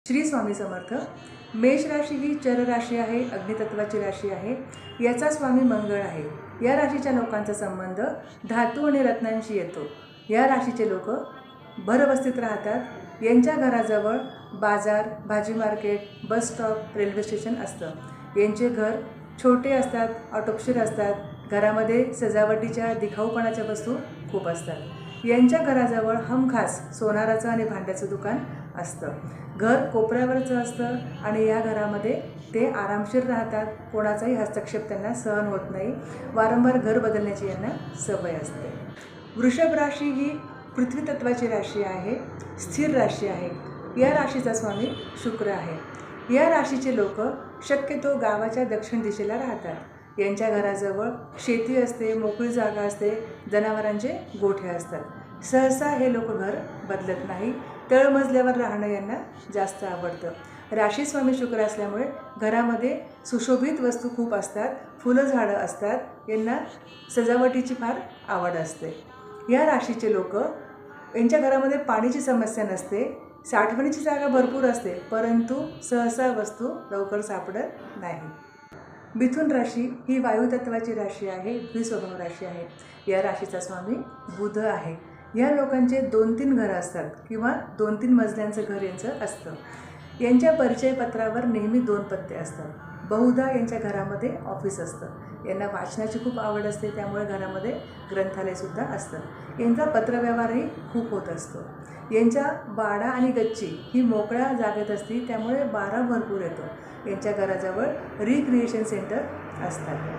श्री स्वामी समर्थ। मेष राशी ही चर राशी आहे, अग्नितत्वाची राशी आहे। याचा स्वामी मंगळ आहे। या राशीच्या लोकांचा संबंध धातू आणि रत्नांशी येतो। या राशीचे लोक भरवस्तीत राहतात। यांच्या घराजवळ बाजार, भाजी market, bus stop, railway station असतं। यांचे घर छोटे असतात, ऑटोपशीर असतात। घरामध्ये सजावटीच्या दिखाऊपणाच्या वस्तू खूप असतात। यांच्या घराजवळ हमखास सोनाराचं आणि भांड्याचं दुकान असतं। घर कोपऱ्यावरचं असतं आणि या घरामध्ये ते आरामशीर राहतात। कोणाचाही हस्तक्षेप त्यांना सहन होत नाही। वारंवार घर बदलण्याची यांना सवय असते। वृषभ राशी ही पृथ्वी तत्वाची राशी आहे, स्थिर राशी आहे। या राशीचा स्वामी शुक्र आहे। या राशीचे लोक शक्यतो गावाच्या दक्षिण दिशेला राहतात। यांच्या घराजवळ शेती असते, मोकळी जागा असते, जनावरांचे गोठे असतात। सहसा हे लोक घर बदलत नाही। तळमजल्यावर राहणं यांना जास्त आवडतं। राशी स्वामी शुक्र असल्यामुळे घरामध्ये सुशोभित वस्तू खूप असतात, फुलं झाडं असतात। यांना सजावटीची फार आवड असते। या राशीचे लोक यांच्या घरामध्ये पाण्याची समस्या नसते, साठवणीची जागा भरपूर असते, परंतु सहसा वस्तू लवकर सापडत नाही। मिथुन राशी ही वायुतत्वाची राशी आहे, द्विस्वभाव राशी आहे। या राशीचा स्वामी बुध आहे। या लोकांचे 2-3 घरं असतात किंवा 2-3 मजल्यांचं घर यांचं असतं। यांच्या परिचयपत्रावर नेहमी 2 पत्ते असतात। बहुधा यांच्या घरामध्ये ऑफिस असतं। यांना वाचनाची खूप आवड असते, त्यामुळे घरामध्ये ग्रंथालयसुद्धा असतं। यांचा पत्रव्यवहारही खूप होत असतो। यांच्या वाडा आणि गच्ची ही मोकळ्या जागेत असते, त्यामुळे वारा भरपूर येतो। यांच्या घराजवळ रिक्रिएशन सेंटर असतात।